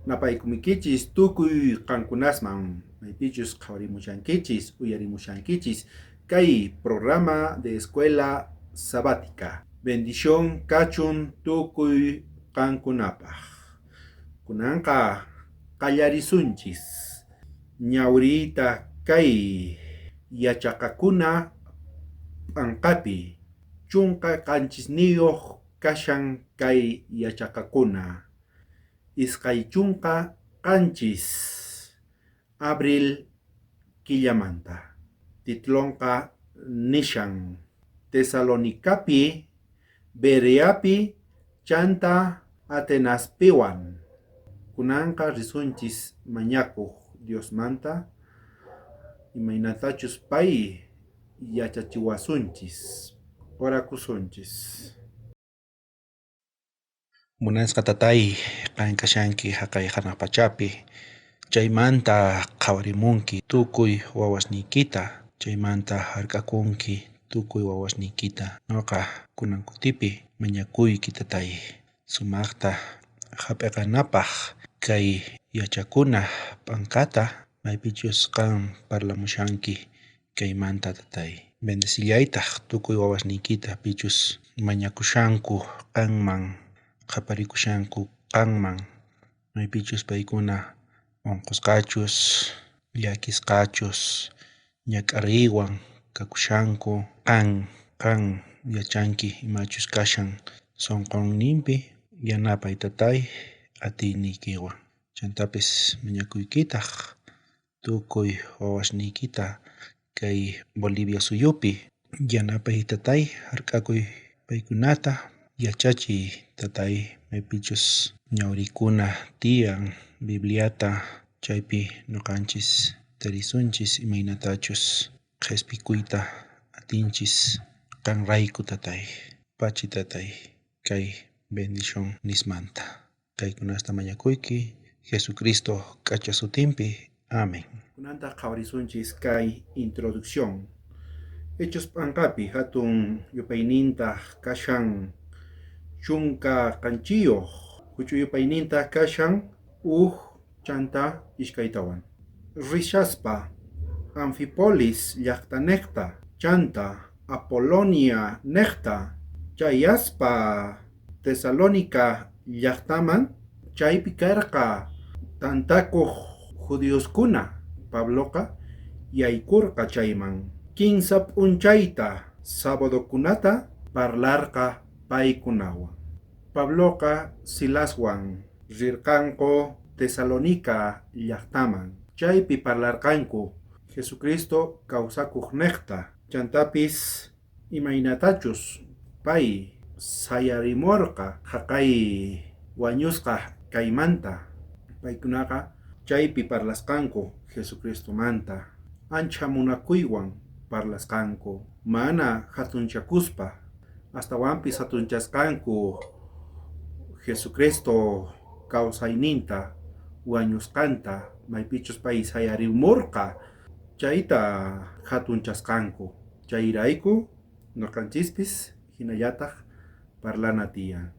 napaykumikichis tukuy qankunasman maypichus qhawarimushankichis uyarimushankichis kay programa de escuela sabática. Bendición kachun tukuy qankunapaj. Kunanqa qallarisunchis ñawrita kay yachaqakuna p'anqapi chunqa qanchisniyuq kashan kay yachaqakuna. Isqay chunqa qanchis abril killamanta. Titlonqa nishan Tesalonicapi, Bereapi, chanta Atenaspiwan. Kunanqa risunchis mañakuq Dios manta imaynatachus pay yachachiwasunchis orakusunchis. Munasqa tatay qan kashanki haqay hanaq pachapi chaymanta qhawarimunki tukuy wawasniykita chaymanta hark'akunki tukuy wawasniykita ñuqa kunan kutipi mañakuyki tatay sumaqta hap'iqanapaq kay yachakuna p'ankata maypichus qan parlamushanki kaymanta tatay bendesillaytaq tukuy wawasniykita pichus mañakushanku qanman qhaparikushanku qanman maypichus paykuna unqusqachus llakisqachus ñak'ariywan kakushanku qan yachanki imachus kashan sunqunninpi yanapay tatay atiyniykiwan chantapis mañakuykitaq tukuy wawasniykita kay Bolivia suyupi yanapay tatay hark'akuy paykunata yachachiy tatay maypichus ñawrikuna tiyan Bibliata chaypi ñuqanchis tarisunchis imaynatachus qhispikuyta atinchis qanrayku tatay pachi tatay kay bendición nismanta kaykunasta mañakuyki Jesucristo k'acha sutinpi amén. Kunanta qhawarisunchis kay introducción. Hechos p'anqapi hatun yupaynintaq kashan chunka qanchiyuq huch'uy yupaynintaq kashan chanta ishkaytawan. Rishaspa Anfipolis llaqta niqta chanta Apolonia niqta chayaspa Tesalónica llaqtaman chaypi karqa tantakuq judioskuna Pabloqa yaykurqa chayman kinsa p'unchayta sabadokunata parlarqa paykunawan. Pabloqa Silaswan rirqanku Tesalónica llaqtaman chaypi parlarqanku Jesucristo kawsakuq niqta chantapis imaynatachus pay sayarimurqa haqay wañusqa kaymanta paykunaqa chaypi parlasqanku Jesucristomanta ancha munakuywan parlasqanku mana hatunchakuspa astawanpis hatunchasqanku Jesucristo kawsayninta wañusqanta maypichus pay sayarimurqa chayta hatunchasqanku chayrayku ñuqanchispis hinallataq parlana tiyan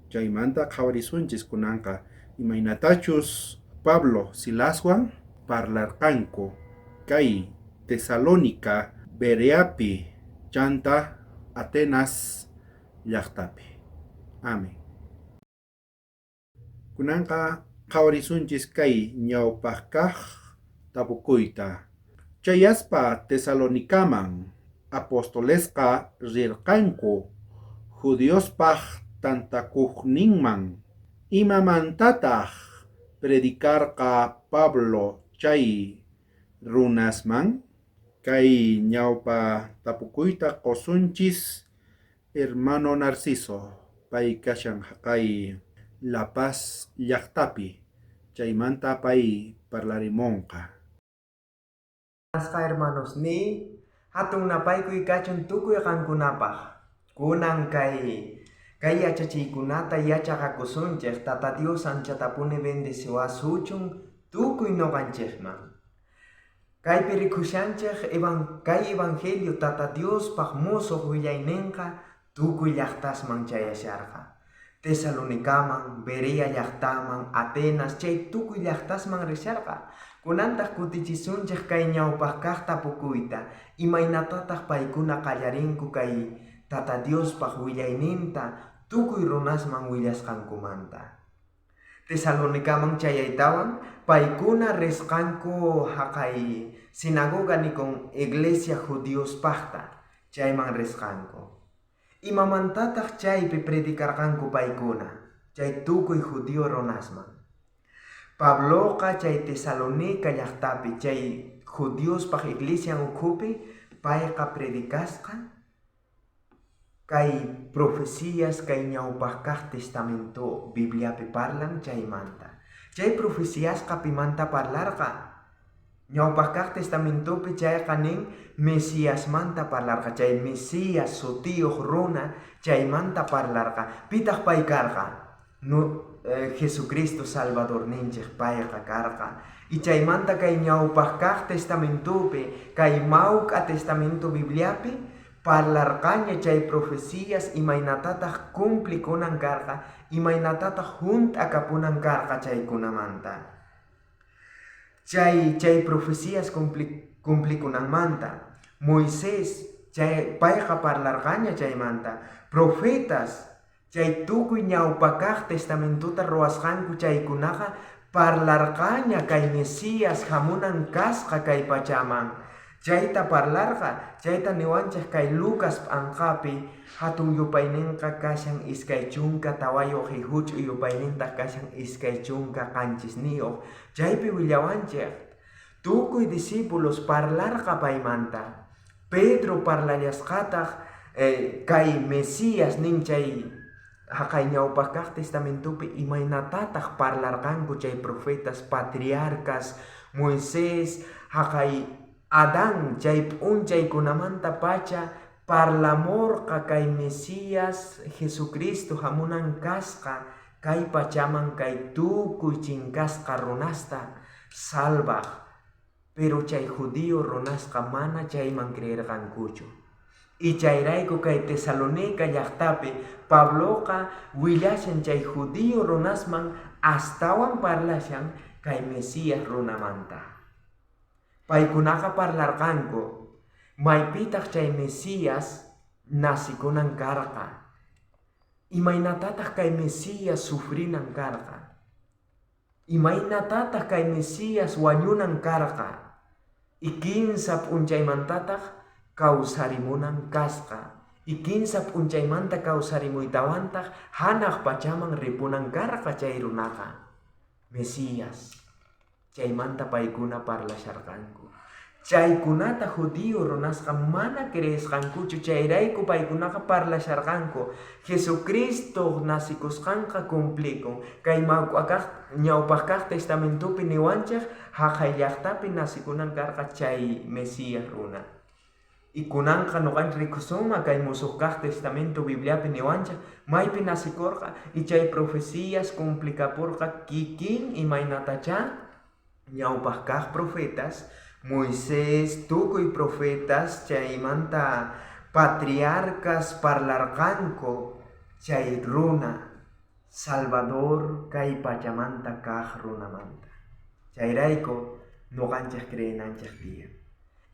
chaymanta qhawarisunchis kunanqa imaynatachus Pablo Silaswan parlarqanku kay Tesalónica Bereapi chanta Atenas llaqtapi. Amén. Kunanqa qhawarisunchis kay ñawpaq kaq tapukuyta. Chayaspa Tesalonicaman apostolesqa rirqanku judiospaq tantakuqninman imamantataq predikarqa Pablo chay runasman kay ñawpa tapukuyta qosunchis hermano Narciso pay kashan haqay La Paz llaqtapi chaymanta pay parlarimunqa. Hermanos ni hatun napaykuy kachun tukuy qankunapaq kunan kay yachachiykunata yachaqakusunchik Tata Dios anchatapuni bendiciwasuchun tukuy noqanchikman kaypi rikushanchik kay evangelio Tata Dios paq musuq willayninqa tukuy llaqtasman chayasharqa Tesalonicaman, Berea llaqtaman, Atenas, chay tukuy llaqtasman risharqa. Kunantaq kutichisunchik kay ñawpaq kaq tapukuyta, imaynatataq paykuna qallarinku kay Tata Diospaq willayninta tukuy runasman willasqankumanta. Tesalonicaman chayaytawan, paykuna risqanku haqay sinagoga nikon iglesia judiospaqta, chayman risqanku. Imamantataq chaypi predikarqanku paykuna, chay tukuy judío runasman. Pabloqa chay Tesalonica llaqtapi, chay judiospaq iglesia ukhupi, payqa predikasqa kay profecías kay ñawpaq kaq testamento Bibliapi parlan chaymanta. Chay profecíasqa pimanta parlarqa. Ñawpaq kaq testamentopi chayqa nin Mesiasmanta parlarqa. Chay Mesías sutiyuq runa chaymanta parlarqa. Pitaq pay karqa? Jesucristo Salvador ninchik payqa karqa. Y chaymanta kay ñawpaq kaq testamentopi, kay mawk'a testamento Bibliapi parlarqaña chay profecías imaynatataq cumplikunan karqa, imaynatataq junt'akapunan karqa chaykunamanta. Chay profecías cumplikunanmanta. Moisés chay payqa parlarqaña chaymanta. Profetas chay tukuy ñawpaq kaq testamentota ruwasqanku chaykunaqa parlarqaña kay Mesías hamunan kasqa kay pachaman. Chayta parlarqa, chayta niwanchik kay Lucas anqapi hatun yupayninqa kashan iskay chunka tawayuq hijuch'uy yupayninta kashan iskay chunka qanchisniyuq. Chaypi willawanchik tukuy discípulos parlarqa paymanta. Pedro parlallasqataq kay Mesías nin chay haqay ñawpaq kaq testamentopi imaynatataq parlarqanku chay profetas, patriarcas, Moisés, haqay Adán chay p'unchaykunamanta pacha parlamorqa kay Mesías Jesucristo hamunan kasqa kay pachaman kay tukuy chinkasqa runasta salvaq. Pero chay judío runasqa mana chayman creerqankuchu. Y chayrayku kay Tesalonica llaqtapi Pabloqa willashan chay judío runasman astawan parlashan kay Mesías runamanta. Paykunaqa parlarqanku maypitaq chay Mesías nasikunan karqa, imaynatataq kay Mesías sufrinan karqa, imaynatataq kay Mesías wañunan karqa, y kinsa p'unchaymantataq kawsarimunan kasqa, y kinsa p'unchaymanta kawsarimuytawantaq hanaq pachaman ripunan karqa chay runaqa Mesías. Chaymanta paykuna parlasharqanku. Chaykunata judío runasqa mana creesqankuchu, chayrayku paykunaqa parlasharqanku. Jesucristo nasikusqanqa cumplikun. Kay ñawpaq kaq testamentopi niwanchik haqay llaqtapi nasikunan karqa chay Mesías runa. Y kunanqa nuqanchik rikusuma kay musuq kaq testamento Bibliapi niwanchik maypi nasikurqa y chay profecías cumplikapurqa kikin imaynatacha ñawpaq kaq profetas, Moisés, tukuy profetas, chaymanta patriarcas parlarqanku chay runa Salvador kay pachamanta kaq runamanta. Chayrayku nuqanchik creenanchik tiyan.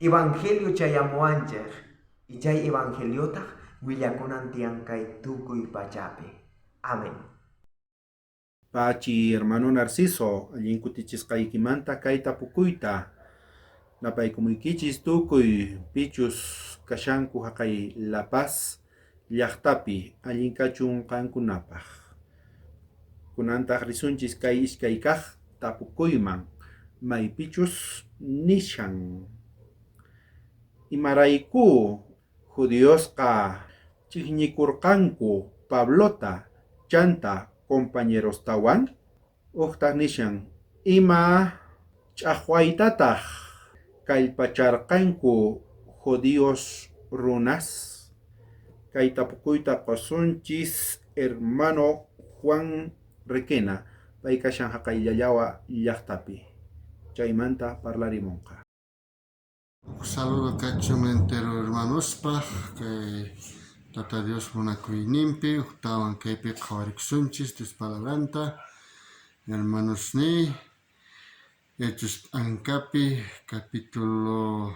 Evangelio chayamuanchik, y chay evangeliotaq willakunan tiyan kay tukuy pachapi. Amén. Pachi hermano Narciso, allin kutichisqaykimanta kay tapukuyta napaykumuykichis tukuy pichus kashanku haqay La Paz llaqtapi allin kachun qankunapaq. Kunantaq risunchis kay iskay kaq tapukuyman maypichus nishan. Imarayku Judiosqa chiqnikurqanku Pablota chanta compañeros tawan uqtaq nishan ima ch'aqwaytataq kallpacharqanku judíos runas. Kay tapukuyta qosunchis hermano Juan Requena pay kashan haqay Yallawa llaqtapi. Chaymanta parlarimunqa. Saludo kachun entero hermanospaq kay Tata Dios munakuyninpi uktawan kaypi qhawarikusunchis Dios palabranta hermanos ni Hechos Ancapi capítulo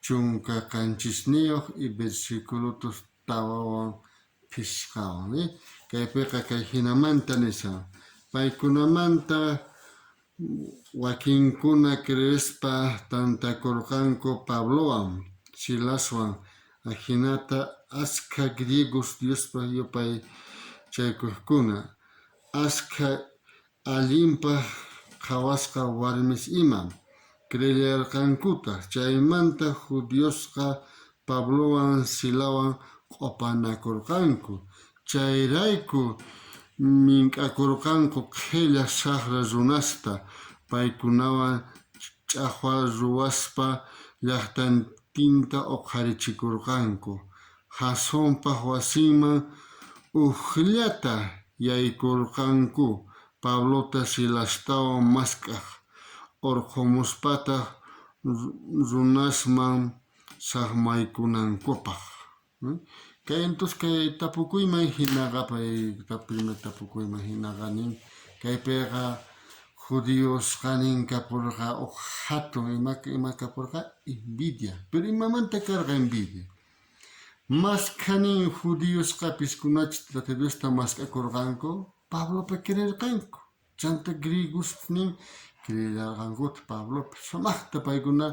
chunka kanchisniyuq y versículos tawawan pishqawan kaypiqa kay hinamanta nisha paykunamanta wakinkuna creespa tantakurqanku Pablowan Silaswan hinata askha griegos Diospa yupay chaykuqkuna askha allinpaq qhawasqa warmis ima creyarqankuta chaymanta judiosqa Pablowan Silawan q'upanakurqanku chayrayku mink'akurqanku qhilla saqra runasta paykunawan ch'aqwa ruwaspa llaqtantinta uqharichikurqanku Jasonpaq wasinman uqllata yaykurqanku Pablota Silastawan mask'aq urqumuspataq runasman saqmaykunankupaq kay entonces kay tapukuyman hinaqa primer tapukuyman hinaqa nin kaypiqa judíos qanin kapurqa hatun ima kapurqa envidia pero imamanta karqa envidia maskanin judíos qapiskunachus Tata Diosta mask'akurqanku Pablopi creerqanku chanta griegos nin creerqankuta Pablopi sumaqta paykuna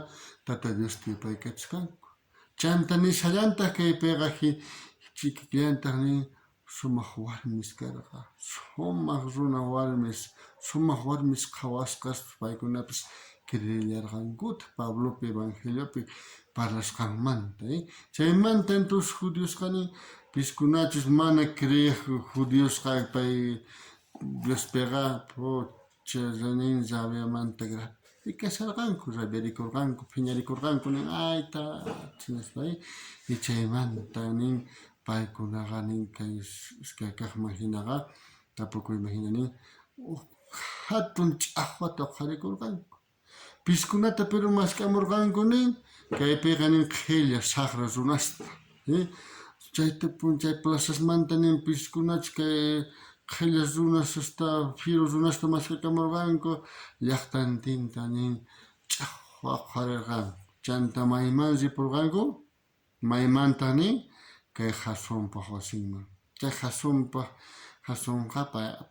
Tata Diosta yupaykachisqanku chanta nishallantaq kaypiqa chiquillantaq nin sumaq warmis karqa sumaq runa warmis qhawasqas paykunapis creerqankuta Pablopi evangeliopi parlasqanmanta chaymanta entonces judíos qanin piskunachus mana creyiq judíosqa pay Diospiqa pucha nin rabiamanta kasharqanku rabiarikurqanku phiñarikurqanku nin ayta nispa y chaymanta nin paykunaqa nin kay kaqman hinaqa tapukuyman hina nin hatun ch'aqwata uqharikurqanku piskunata pero mask'amurqanku nin kaypiqa nin qhilla saqra runasta chay plazasmanta nin piskunachus kay qhilla runas hasta fiero runasta mask'akamurqanku llaqtantinta nin ch'aqwa uqharirqanku chanta mayman ripurqanku maymanta nin kay Jasonpaq wasinman chay Jasonqa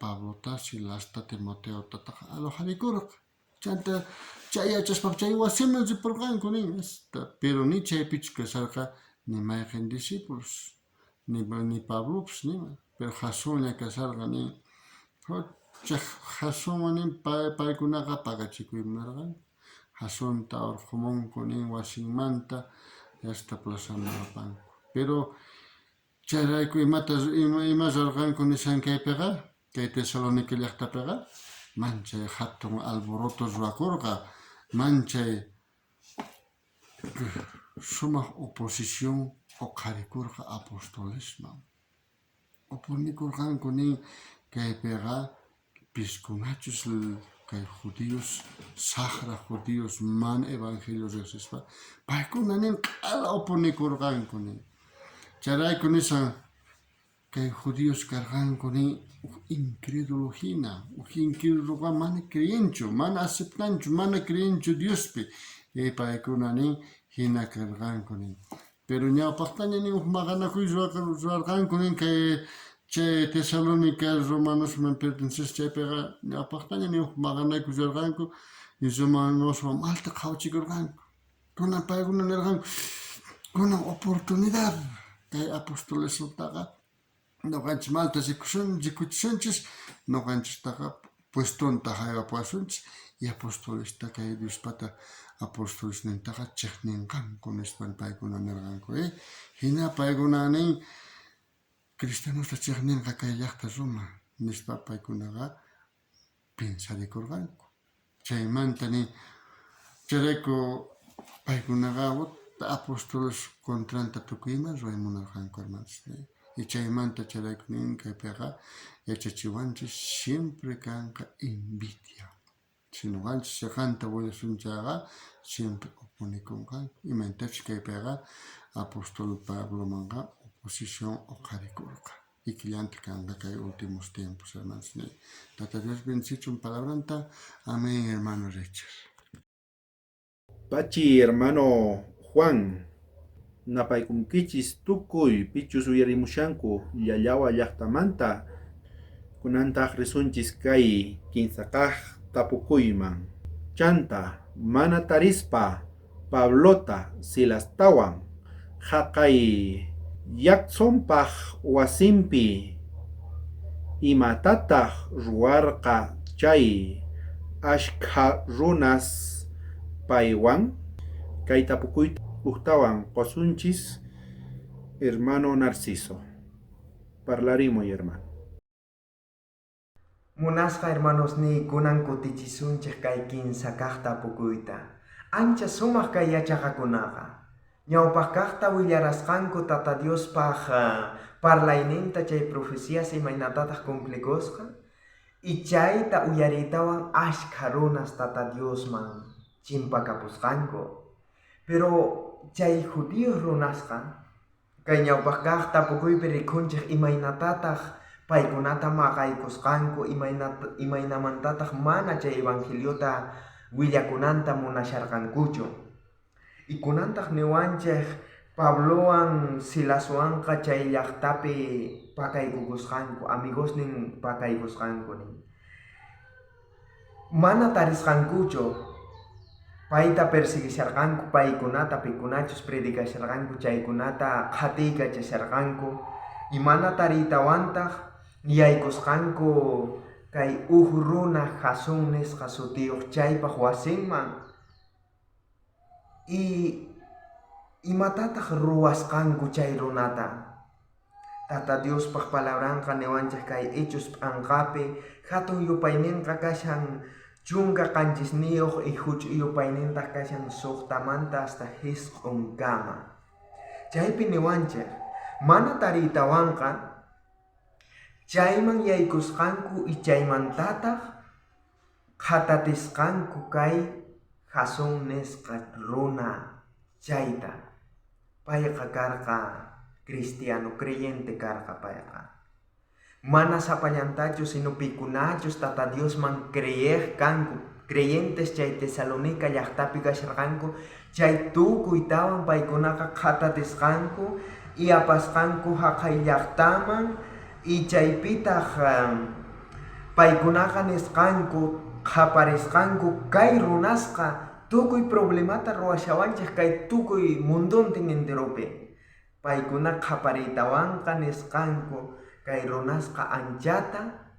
Pablota Silasta Timoteota alojarikurqa chanta chay yachaspaqa chay wasiman ripurqanku nin pero ni chaypichu kasarqa ni mayqin discípulos ni Pablopis nima pero Jasonlla kasarqa nin pucha Jasonwan nin paykunaqa pagachikuymunarqanku Jasonta urqumunku nin wasinmanta hasta plazaman apanku pero chayrayku ima rurarqanku nishankaypiqa kay Tesalónica llaqtapiqa manchay hatun alboroto rurakurqa manchay sumaq oposición uqharikurqa apostolesman upunikurqanku nin kaypiqa piskunachus kay judíos saqra judíos mana evangelio riqsispa paykuna nin q'ala upunikurqanku nin chayrayku nishan kay judíos karqanku nin incrédulo hina incréduloqa mana creyinchu mana aceptanchu mana creyinchu Diospi paykuna nin hina karqanku nin pero ñawpaqtaña nin maqanakuy rurarqanku nin kay chay Tesalónica Romanosman perteneciq chaypiqa ñawpaqtaña nin maqanaykuy rurarqanku y Romanosman malta qhawachikuranku kunan paykuna nirqanku kunan oportunidad kay apostolesutaqa nuqanchis malta rikuchisunchis nuqanchistaqa puestonta haywapasunchis y apostolesta kay Diospata apostolesnintaqa chiqninqanku nispa paykuna nirqanku hina paykuna nin cristianosta chiqninqa kay llaqta Roma nispa paykunaqa pensarikurqanku chaymanta nin chayrayku paykunaqa apostoles contranta tukuyma ruraymunarqanku hermanos y chaymanta chayrayku nin kaypiqa yachachiwanchis siempre kanqa envidia si nuqanchis chiqanta willasunchayqa siempre upunikunqanku imaytachus kaypiqa apostol Pablomanqa posición oqarikurqa. Y que ya anda que hay últimos tiempos, hermanos. Tata Dios bendice un palabranta. Amén, hermano Richard. Pachi, hermano Juan, napaykunkichis tukuy pichus uyarimushanku yallawa llaqtamanta kunantaq risunchis kay kinsaqaq tapukuyman. Chanta mana tarispa Pablota Silastawan haqay llaqtsunpaq wasinpi imatataq ruwarqa chay ashkha runas paywan kay tapukuyta uktawan qosunchis hermano Narciso. Parlarimuy hermano. Munasqa hermanos ni kunan kutichisunchik kay kinsa kaq tapukuyta. Ancha sumaq kay yachaqakunaqa. Ñawpaq kaqta willarasqanku Tata Diospaq parlayninta chay profecías imaynatataq cumplicusqa. Y chayta uyaritawan ashkha runas Tata Diosman chimpakapusqanku. Pero chay judíos runasqa kay ñawpaq kaq tapukuypi rikunchik imaynatataq paykunata maqaykusqanku imaynamantataq mana chay evangeliota willakunanta munasharqankuchu. Y kunantaq niwanchik Pablowan Silaswanqa chay llaqtapi pakaykukusqanku, amigosnin pakaykusqanku nin. Mana tarisqankuchu payta persiguisharqanku, paykunata pikunachus predicasharqanku, chaykunata qhatiykachisharqanku y mana taritawantaq yaykusqanku kay runa Jason nisqa sutiyuq chaypaq wasinman y imatataq ruwasqanku chay runata. Tata Diospaq palabranqa niwanchik kay Hechos anqapi hatun yupayninqa kashan chunka qanchisniyuq y huch'uy yupaynintaq kashan suqtamanta hasta hisq'unkama. Chaypi niwanchik mana taritawanqa chayman yaykusqanku y chaymantataq qhatatisqanku kay Jason nisqa runa chayta. Payqa karqa cristiano, creyente karqa payqa. Mana sapallantachu sino pikunachus Tata Diosman creyeq kanku. Creyentes chay Tesalonica llaqtapi kasharqanku, chay tukuytawan paykunaqa qhatatisqanku y apasqanku haqay llaqtaman y chaypitaq paykunaqa nisqanku qaparisqanku kay runasqa tukuy problemata ruwashawanchik kay tukuy munduntin enteropi. Paykuna qapariytawanqa nisqanku kay runasqa anchata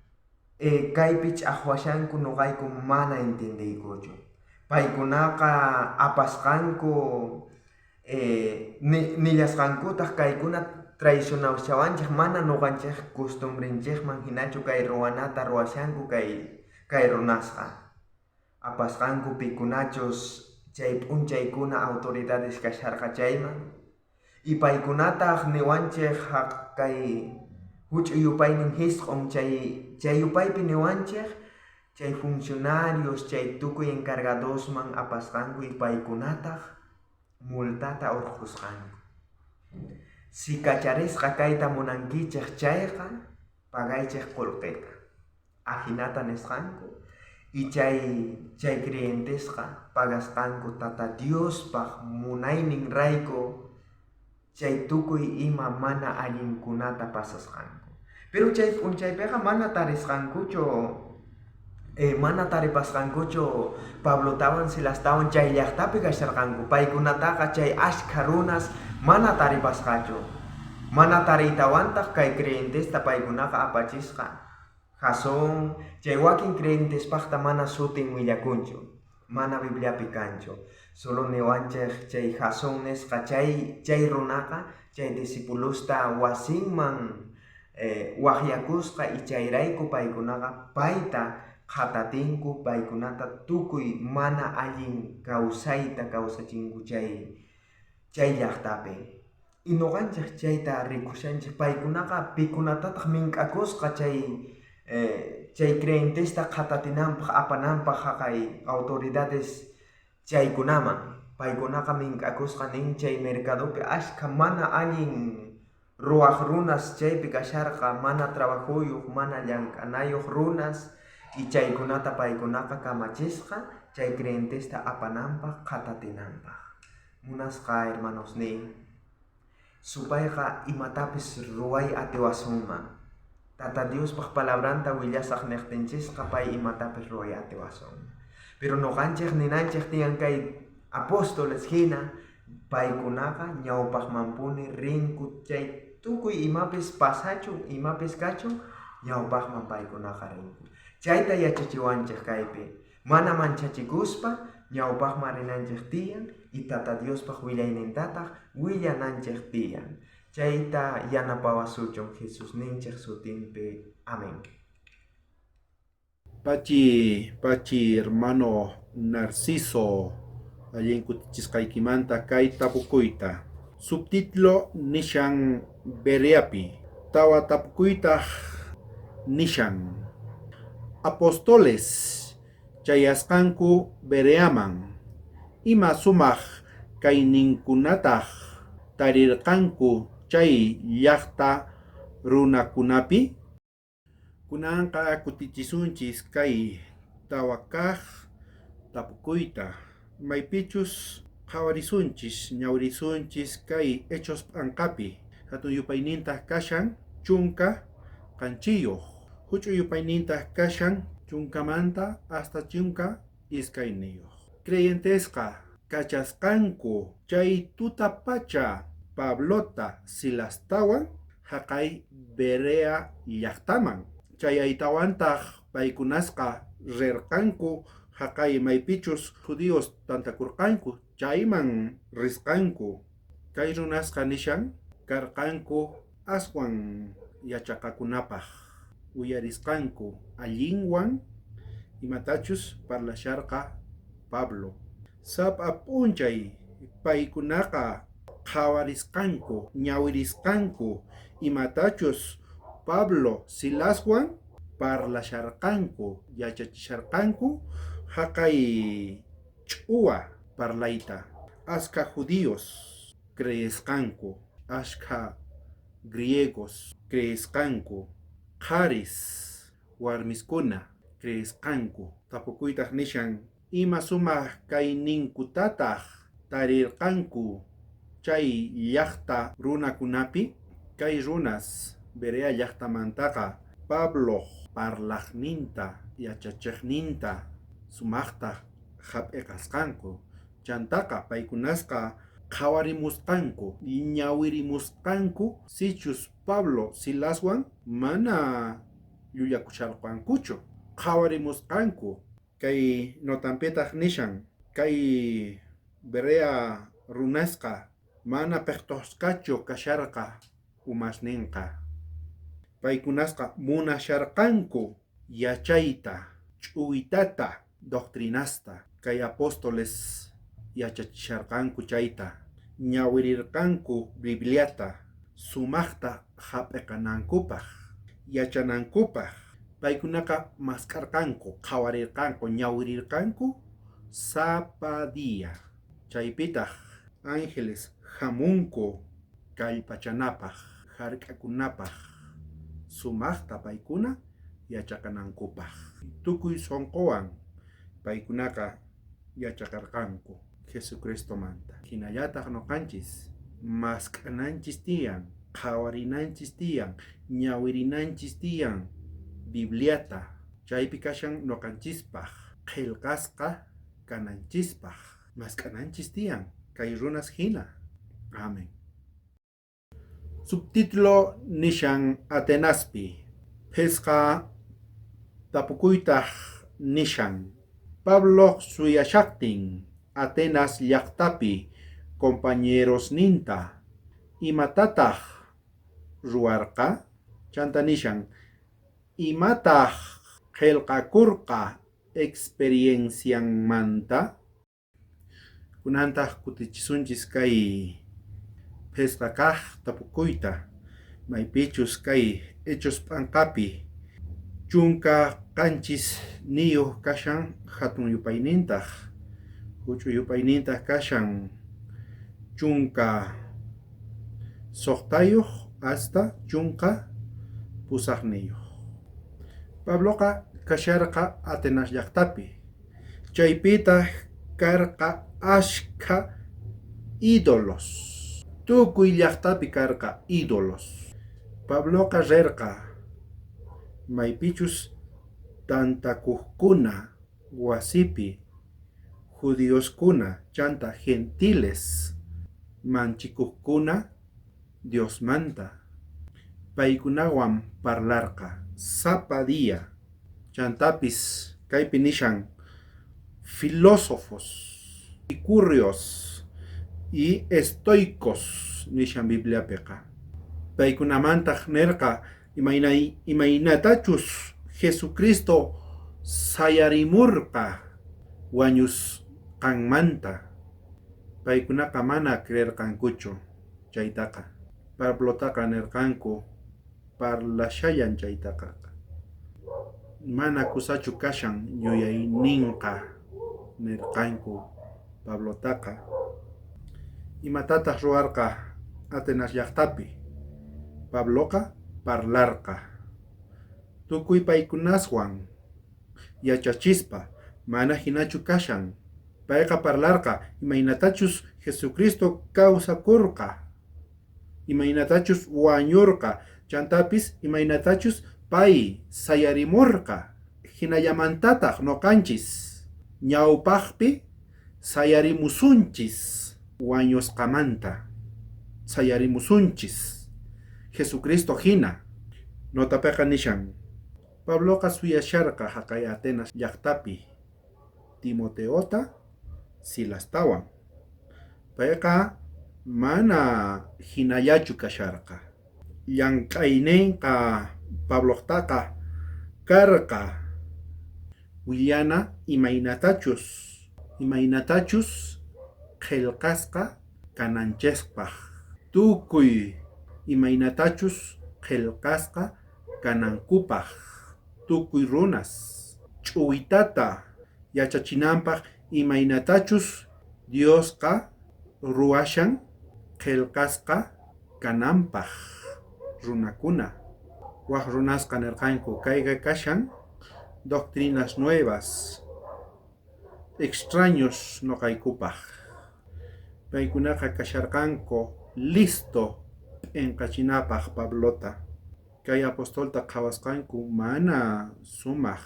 kaypich ahwashanku nuqayku mana entendiykuchu. Paykunaqa apasqanku nillasqankutaq kaykuna traicionawashawanchik mana nuqanchik costumbrinchikman hinachu kay ruwanata ruwashanku kay runasqa. Apasqanku pikunachus chay p'unchaykuna autoridades kasharqa chayman y paykunataq niwanchik kay huch'uy yupaynin hisq'un chay yupaypi niwanchik chay funcionarios chay tukuy encargadosman apasqanku y paykunataq multata urqusqanku. Si kacharisqa kayta munankichik chayqa pagaychik qullqita ajinata nisqanku y chay creyentesqa pagasqanku Tata Diospaq munaynin rayku chay tukuy ima mana allinkunata pasasqanku. Pero chay p'unchaypiqa mana tarisqankuchu mana taripasqankuchu Pablotawan Silastawan chay llaqtapi kasharqanku. Paykunataqa chay ashkha runas mana taripasqachu. Mana taritawantaq kay creyentesta paykunaqa apachisqa. Jason chay wakin creyentespaqta mana sutin willakunchu, mana Bibliapi kanchu. Solo niwanchik chay Jason nisqa chay runaqa chay discipulusta wasinman waqyakusqa y chayrayku paykunaqa payta qhatatinku, paykunata tukuy mana allin kawsayta kawsachinku chay llaqtapi. Y nuqanchik chayta rikushanchik paykunaqa pikunatataq mink'akusqa chay creyentesta qhatatinanpaq apananpaq haqay autoridades chaykunaman. Paykunaqa mink'akusqa nin chay mercadopi ashka mana allin ruwaq runas chaypi kasharqa mana trabajuyuq, mana llank'anayuq runas y chaykunata paykunaqa kamachisqa chay creyentesta apananpaq qhatatinanpaq. Munasqa hermanosní, supayqa imatapis ruway atiwasunman. Tata Diospaq palabranta willasaq niqtinchisqa pay imatapis ruway atiwasunman. Pero nuqanchik ninanchik tiyan kay apóstoles hina paykunaqa ñawpaqmanpuni rinku chay tukuy imapis pasachun imapis kachun ñawpaqman paykunaqa rinku. Chayta yachachiwanchik kaypi mana manchachikuspa ñawpaqman rinanchik tiyan y Tata Diospaq willaynintataq willananchik tiyan. Chayta yanapawasuchun Jesus ninchik sutinpi. Amén. Pachi hermano Narciso allin kutichisqaykimanta kay tapukuyta. Subtítulo nishan Bereapi. Tawa tapukuytaq nishan Apóstoles chayasqanku Bereaman. Ima sumaq kayninkunataq tarirqanku chay llaqta runakunapi. Kunanqa kutichisunchis kay tawakaq tapukuyta. Maypichus qhawarisunchis, ñawrisunchis kay hechos p'anqapi. Hatun yupaynintaq kashan chunka qanchiyuq. Huch'uy yupaynintaq kashan chunkamanta hasta chunka iskayniyuq. Creyentesqa kachasqanku chay tutapacha Pablota Silastawan haqay Berea llaqtaman. Chay aytawantaq paykunasqa rirqanku haqay maypichus judíos tantakurqanku chayman risqanku. Kay runasqa nishan karqanku aswan yachaqakunapaq. Uyarisqanku allinwan imatachus parlasharqa Pablo. Sapa p'unchay paykunaqa qhawarisqanku, ñawirisqanku imatachus Pablo Silaswan parlasharqanku, yachachisharqanku haqay ch'uwa parlayta. Askha judíos creesqanku, ashkha griegos creesqanku, qaris warmiskuna creesqanku. Tapukuytaq nishan ima sumaq kayninkutataq tarirqanku chay llaqta runakunapi. Kay runas Berea llaqtamantaqa Pablo parlaqninta yachachiqninta sumaqta hap'iqasqanku. Chantaqa paykunasqa qhawarimusqanku, ñawirimusqanku sichus Pablo Silaswan mana llullakusharqankuchu. Qhawarimusqanku. Kay notanpitaq nishan kay Berea runasqa mana peqtoqskachu kasharqa umasninqa. Paykunasqa munasharqanku yachayta, ch'uwitata, doctrinasta. Kay apóstoles yachachisharqanku chayta. Ñawirirqanku Bibliata sumaqta hap'iqanankupaq, yachanankupaq. Paykunaqa maskarqanku, qhawarirqanku, ñawirirqanku sapa día. Chaypitaq ángeles hamunku kallpachanapaq, hark'akunapaq, sumaqta paykuna yachaqanankupaq. Tukuy sonqowan paykunaqa yachaqarqanku Jesucristomanta. Hinallataq nuqanchis mask'ananchis tiyan, qhawarinanchis tiyan, ñawirinanchis tiyan Bibliata. Chaypi kashan nuqanchispaq qillqasqa kananchispaq mask'ananchis tiyan kay runas hina. Amén. Subtítulo nishan Atenaspi. Pesqa tapukuytaq nishan Pablo suyashaqtin Atenas llaqtapi compañeros ninta imatataq ruwarqa. Chanta nishan imataq qillqakurqa experiencianmanta. Kunantaq kutichisunchis kay pesqa kaq tapukuyta maypichus kay hechos p'anqapi chunka qanchis niyuq kashan hatun yupaynintaq, huch'uy yupaynintaq kashan chunka soqtayuq hasta chunka pusaqniyuq. Pabloqa kasharqa Atenas llaqtapi. Chaypita karqa ashka ídolos. Tukuy llaqtapi karqa ídolos. Pabloqa rirqa maypichus tantakuqkuna wasipi judioskuna chanta gentiles manchikuqkuna Diosmanta. Paykunawan parlarqa sapa dia. Chantapis kaypi nishan filósofos, epicúreos y estoicos nishan Bibliapiqa. Paykunamantaq nirqa imaynatachus Jesucristo sayarimurqa wañusqanmanta. Paykunaqa mana creerqankuchu chaytaqa. Pablotaqa nirqanku parlashayan chaytaqa. Mana kusachu kashan yuyayninqa nirqanku Pablotaqa. Imatataq ruwarqa Atenas llaqtapi. Pabloqa parlarqa. Tukuy paykunaswan yachachispa mana hinachu kashan. Payqa parlarqa imaynatachus Jesucristo kawsakurqa. Imaynatachus wañurqa. Chantapis imaynatachus pay sayarimurqa. Hinallamantataq noqanchis ñawpaqpi sayarimusunchis wañusqamanta. Sayarimusunchis Jesucristo hina. Notapiqa nishan Pabloqa suyasharqa haqay Atenas llaqtapi Timoteota Silastawan. Payqa mana hinallachu kasharqa. Llank'ayninqa Pablotaqa karqa willana imaynatachus qillqasqa kananchikpaq. Tukuy imaynatachus qillqasqa kanankupaq. Tukuy runas ch'uwitata yachachinanpaq imaynatachus Diosqa ruwashan qillqasqa kananpaq runakuna. Waq runasqa nirqanku kayqa kashan doctrinas nuevas, extraños noqaykupaq. Paykunaqa kasharqanku listo p'inqachinapaq Pablota. Kay apostolta qhawasqanku mana sumaq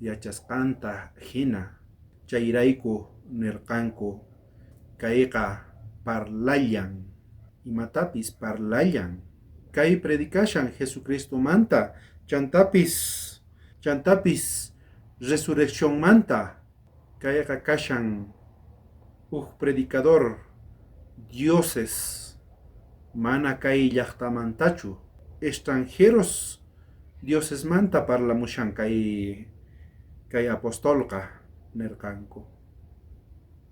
yachasqanta hina. Chayrayku nirqanku kayqa parlallan, imatapis parlallan. Kay predikashan Jesucristo manta, chantapis resurrección manta. Kayqa kashan predicador dioses mana kay llaqtamantachu. Extranjeros dioses manta parlamushan kay apostolqa nirqanku.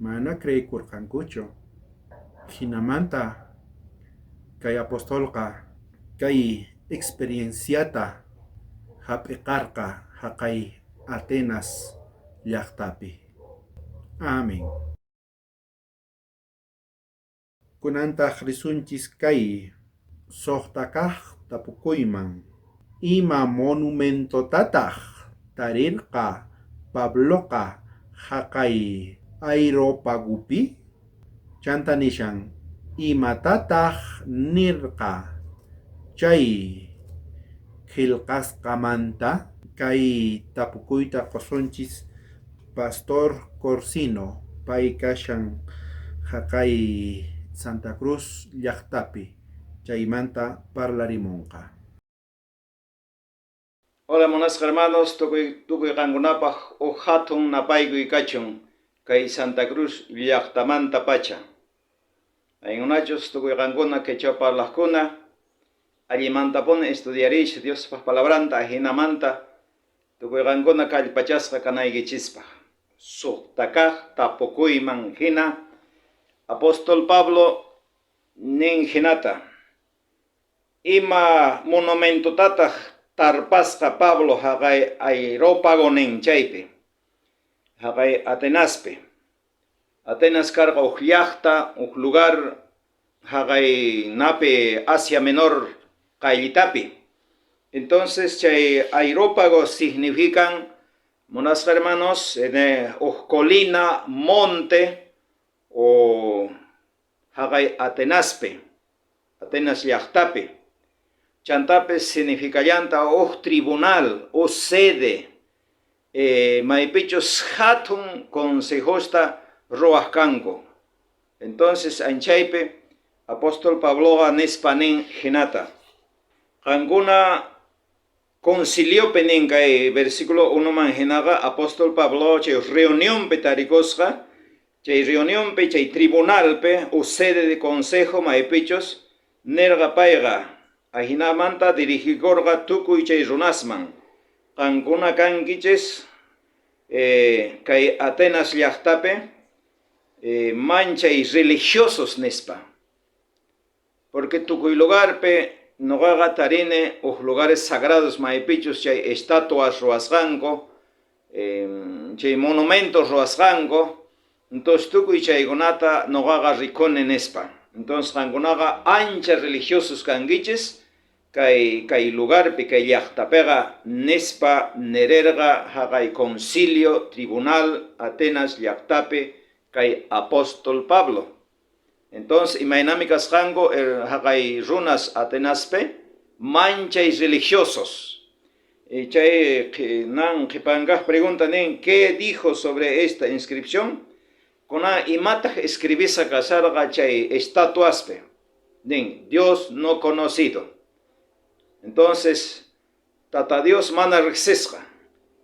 Mana creykurqankuchu. Hinamanta kay apostolqa kay experienciata hap'iqarqa haqay Atenas llaqtapi. Amén. Kunantaq risunchis kay suqtakaq tapukuyman. Ima monumentotataq tarirqa Pabloqa haqay Areópagupi? Chanta nishan imatataq nirqa chay qillqasqamanta. Kay tapukuyta qosunchis Pastor Corsino. Pay kashan haqay Santa Cruz llaqtapi. Chaymanta parlarimunqa. Hola monas hermanos, tukuy qankunapaq hatun napaykuy kachun kay Santa Cruz llaqtamanta pacha. Ayunachus tukuy qankuna quechua parlaqkuna allimantapuni estudiarish Diospaq palabranta hinamanta tukuy qankuna kallpachasqa kanaykichispaq. Suqtakaq tapukuyman hina Apóstol Pablo nin hinata. Ima monumentotataq tarpasqa Pablo haqay Areópago nin chaypi. Haqay Atenaspi. Atenas karqa uq llaqta, uq lugar haqay nape Asia Menor qaylitapi. Entonces, chay aerópagos significan, monas hermanos, colina, monte, o haqay Atenaspe, Atenas llaqtapi. Chantape significa llanta tribunal, sede, maypichos hatun consejosta roascango. Entonces, anchaype, apóstol Pablo nespanin genata. Anguna concilio peninga, versículo 1 manjenaga, apóstol Pablo, chay reunión petaricosga, chay reunión pe, chay tribunal pe, sede de consejo maypichos, nerga paiga. Ajinamanta dirigigorga tukuy chay runasman. Kankuna kankiches kay Atenas llaqtape manchay religiosos nespa. Porque tukuy lugarpe nogaga tarine lugares sagrados maypichos chay estatuas ruasgango, chay monumentos ruasgango. Entonces tukuy chaykunata nogaga rikone nespa. Entonces kankunaga ancha religiosos kankiches, Kay lugar pe kay llaqtapega nespa nererga haqay concilio tribunal Atenas llaqtape kay apóstol Pablo. Entonces imaynamikas qango haqay runas Atenaspe manchay religiosos. Chay nan qipangaj preguntan ¿qué dijo sobre esta inscripción? Kuna imataq escribisa kasarga chay estatuaspe. Dios no conocido. Entonces, tata Dios mana rexesca.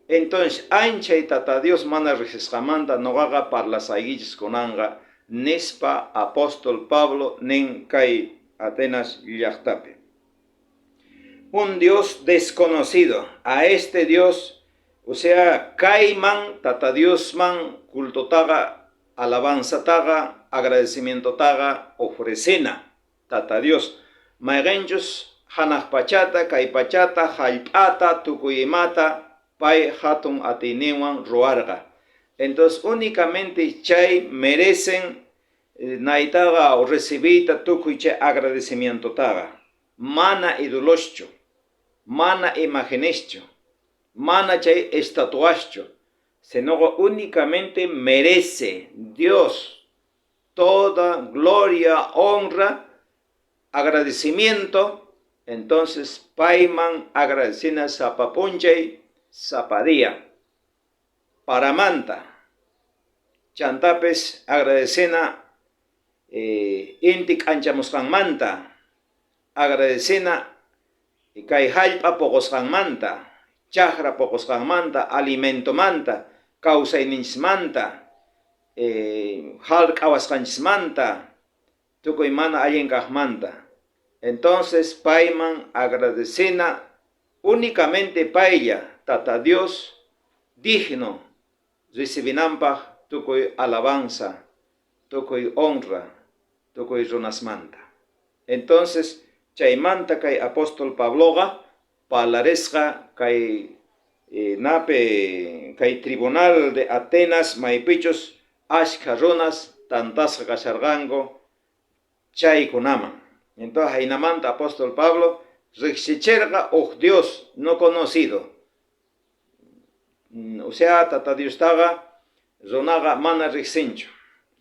Entonces, ancha y tata Dios mana rexesca manda no haga parlas aguillas conanga nespa apóstol Pablo nen kai Atenas llaqtape. Un Dios desconocido. A este Dios, o sea, kaiman tata Dios man cultotaga, alabanza taga, agradecimiento taga, ofrecena tata Dios. Maegenchos Hanaj pachata, kay pachata, halpata, tukuyimata, pay hatun atinewan roarga. Entonces únicamente chay merecen naitaga o recibita tukuy chay agradecimiento taga. Mana idoloscho, mana imagenescho, mana chay estatuascho, sino únicamente merece Dios toda gloria, honra, agradecimiento. Entonces, paiman agradecina zapapunchay, zapadía, paramanta, chantapes agradecina intik anchamusqanmanta, agradecina kay hallp'a poqosqanmanta, chakra poqosqanmanta, alimentomanta, kawsayninchikmanta, hallq'awasqanchismanta, tukuy mana allinkaqmanta. Entonces, paiman agradecena únicamente paella, tata Dios, digno, recibinampa tukuy alabanza, tukuy honra, tukuy runasmanta. Entonces, chaymanta kay apóstol Pabloga, palaresqa kay nape kay tribunal de Atenas maypichos ashka runas tantasqa kasharqanku chaykunaman. Entonces, Ainamanta, apóstol Pablo, rexicherga Dios no conocido. O sea, tata Dios taga, ronaga mana rexincho.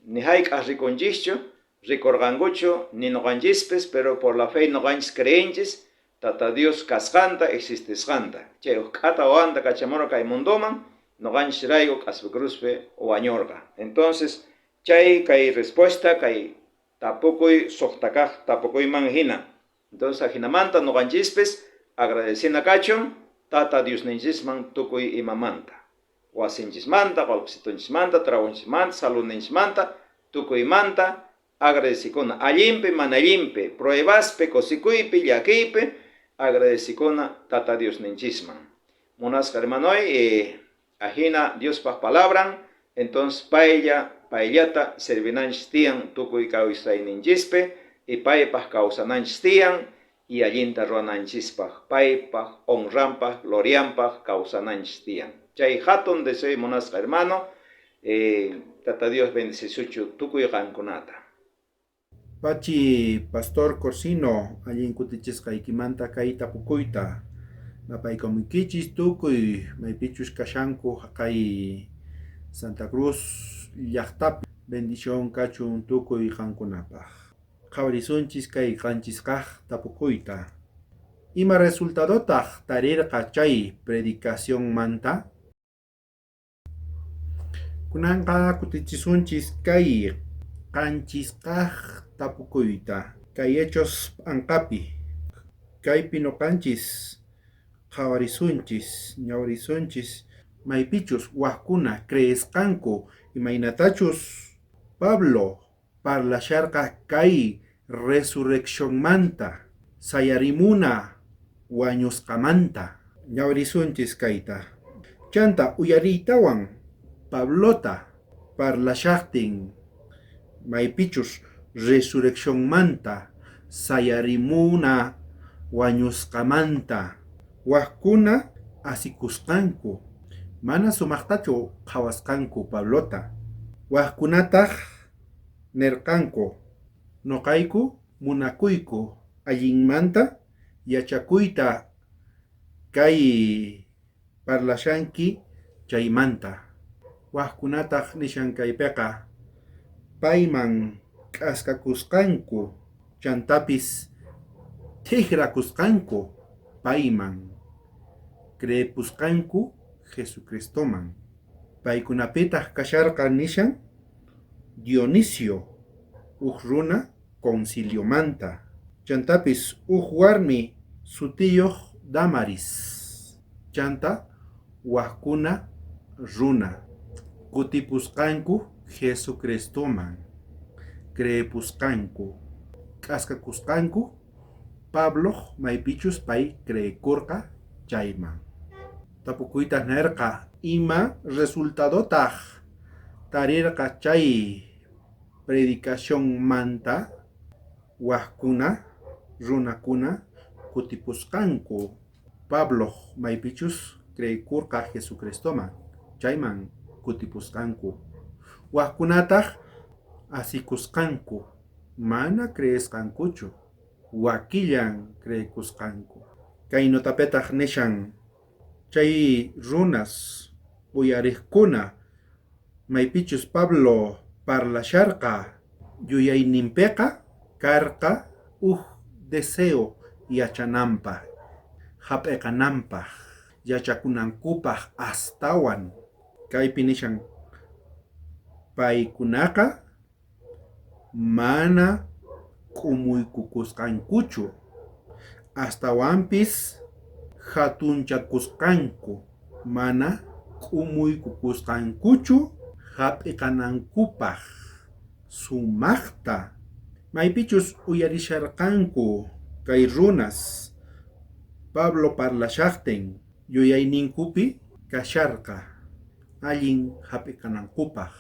Ni haik riconchicho, ricorgangucho, ni noganchispes, pero por la fe noganchis creenches, tata Dios cascanta, existes canta. Che, kata o anda cachamoro kai mundoman, noganchis raigo caspegruspe o añorga. Entonces, chay kai respuesta kai tapukuy soktakaj, tapukuy manjina. Entonces, ajinamanta no ganchispes, agradecina cachon, tata Dios nenchisman tukuy imamanta. Wasinchimanta, walpsitonchimanta, tragonchismanta, saludnenchismanta, tukuy manta, agradecicona. Allimpe, manallimpe, pruebaspe, cosikuype, yaquipe, agradecicona, tata Dios nenchisman. Monas hermanoy, ajina Dios pa palabran, entonces paellata servinanchis tian tukuy kawsayninchispe y paypaj kawsananchis tian y allinta ruananchispaj paypaj honrampaj gloriampaj kawsananchis tian. Chay hatun deseo monasqa hermano, tata Dios bendecisuchu tukuy qankunata. Pachi Pastor Corsino allin kutichisqaykimanta kay tapukuyta napaykamunkichis tukuy maypichus kashanku haqay Santa Cruz llaqtapi bendición kachun tukuy qankunapaq qhawarisunchis kay qanchisqaq tapukuyta ima resultadotaq tarirqa chay predicación manta kunanqa kutichisunchis kay qanchisqaq tapukuyta kay hechos anqapi kaypi noqanchis qhawarisunchis ñawrisunchis maypichus waqkuna creesqanku imaynatachus Pablo parlasharqa kay resurrección manta sayarimuna wañusqamanta ñawrisunchis kayta chanta uyariytawan Pablota parlashaqtin maypichus resurrección manta sayarimuna wañusqamanta waqkuna asikusqanku mana sumaqtachu qhawasqanku Pablota waqkunataq nirqanku noqayku munakuyku allinmanta yachakuyta kay parlashanki chaymanta waqkunataq nishankaypiqa payman k'askakusqanku chantapis tiqrakusqanku payman creepusqanku Jesucristoman paykunapitaq kasharqa nishan Dionisio uq runa conciliomanta chantapis uq warmi sutiyuq Damaris chanta waqkuna runa kutipusqanku Jesucristoman creepusqanku k'askakusqanku Pablo maypichus pay creekurqa chayman tapukuyta nerqa ima resultadotaq tarirqa chay predicación manta waqkuna runakuna kutipusqanku Pablo maypichus creekurqa Jesucristoman chayman kutipusqanku waqkunataq asikusqanku mana creesqankuchu wakillan creekusqanku kay notapetaq nishan chay runas uyariqkuna maypichus Pablo parlasharqa yuyayninpiqa karqa uq deseo yachananpaq hap'iqananpaq yachakunankupaq astawan kaypi nishan paykunaqa mana k'umuykukusqankuchu astawanpis hatunchakusqanku mana k'umuykukusqankuchu hap'iqanankupaq sumaqta maypichus uyarisharqanku kay runas Pablo parlashaqtin yuyayninkupi kasharqa allin hap'iqanankupaq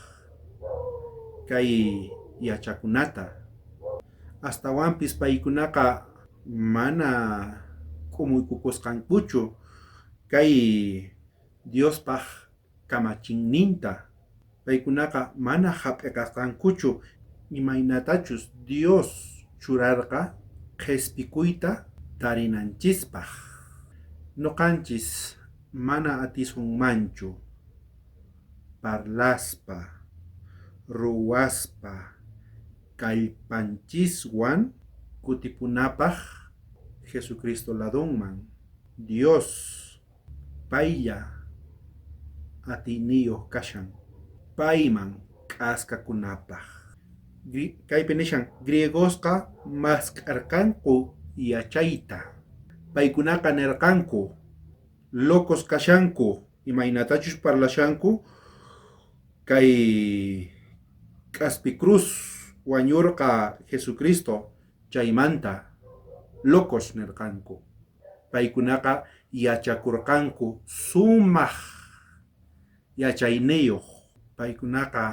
kay yachakunata astawanpis paykunaqa mana k'umuykukusqankuchu kay Diospaq kamachinninta paykunaqa mana hap'iqasqankuchu imaynatachus Dios churarqa qespikuyta tarinanchispaq noqanchis mana atisunmanchu parlaspa ruwaspa kallpanchiswan kutipunapaq Jesucristo ladunman Dios paylla atiniyuq kashan payman k'askakunapaq kaypi nishan griegosqa mask'arqanku yachayta paykunaqa nirqanku locos kashanku imaynatachus parlashanku kay k'aspi cruz wañurqa Jesucristo chaymanta locos nirqanku paykunaqa yachakurqanku sumaq yachayniyuq paykunaqa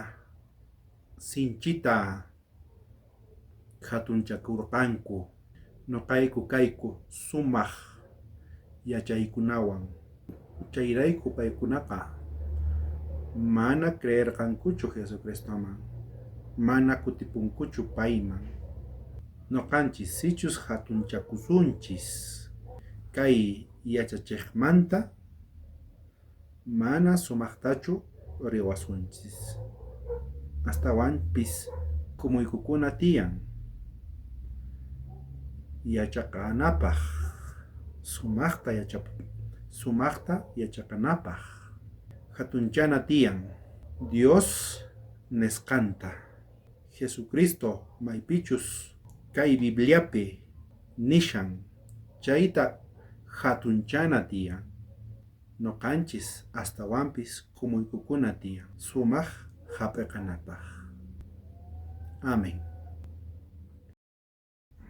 sinchita hatunchakurqanku noqayku kayku sumaq yachaykunawan chayrayku paykunaqa mana creerqankuchu Jesucristoman mana kutipunkuchu payman noqanchis sichus hatunchakusunchis kay yachachiqmanta mana sumaqtachu riwasunchis. Astawanpis kumuykukuna tiyan yachaqanapaq sumaqta yachaqanapaq hatunchana tiyan Dios nisqanta Jesucristo maypichus kay Bibliapi nishan chayta hatunchana tiyan noqanchis astawanpis kumuykukuna tiyan sumaq hap'iqanapaq. Amén.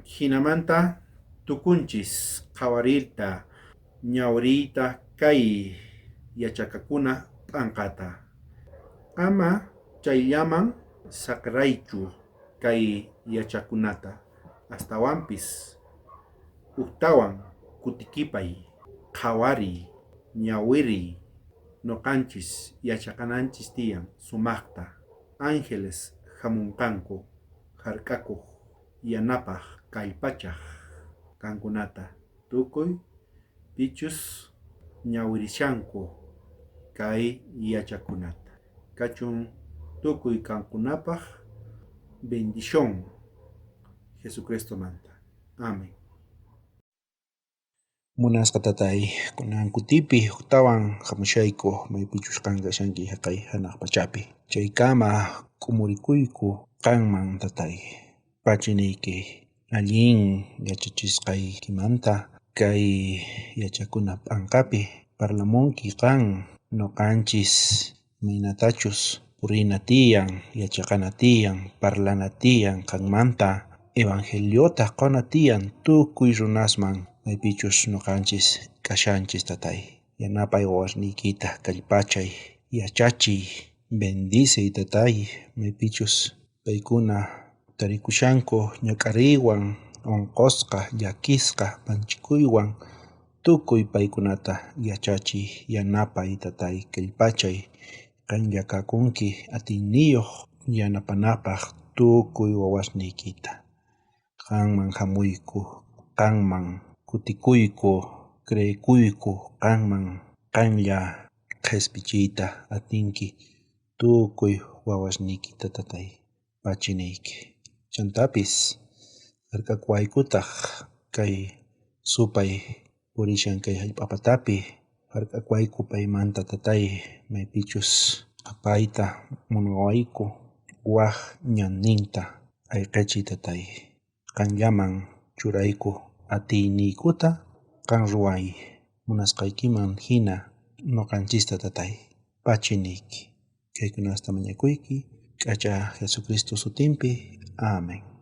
Hinamanta tukunchis qhawariyta ñawriyta kay yachakakuna p'anqata. Ama chayllaman saqraychu kay yachakunata. Astawanpis uktawan kutikipay, qhawariy, ñawiriy noqanchis yachaqananchis tiyan sumaqta ángeles hamunqanku hark'akuq yanapaq kallpachaq kankunata tukuy pichus ñawirishanku kay yachakunata kachun tukuy kankunapaq bendición Jesucristo manta. Amén. Munasqa tatay kunan kutipi uktawan hamushayku maypichus qan kashanki haqay hanaq pachapi. Chaykama kumurikuyku qanman tatay. Pachiniyki allin yachachisqaykimanta kay yachakuna p'anqapi parlamunki qan noqanchis maynatachus purina tiyan, yachaqana tiyan, parlana tiyan qanmanta evangeliota quna tiyan tukuy runasman maypichus noqanchis kashanchis tatay. Yanapay warniykita kallpachay, yachachiy, bendiciy tatay maypichus paykuna tarikushanku ñak'ariywan, unqusqa, llakisqa panchikuywan tukuy paykunata yachachiy, yanapay tatay, kallpachay qanlla kakunki atiyniyuq yanapanapaq tukuy wawasniykita. Qanman hamuyku, qanman kutikuyku, creykuyku qanman qanlla qhispichiyta atinki tukuy wawasniykita tatay pachiniyki. Chantapis hark'akuwaykutaq kay supay purishan kay hallp'apatapi hark'akuwayku paymanta tatay maypichus apayta munawayku waq ñanninta ayqichiy tatay qanllaman churayku atiyniykuta qan ruway munasqaykiman hina noqanchista tatay pachiniyki. Kaykunasta mañakuyki k'acha Jesucristo sutinpi. Amén.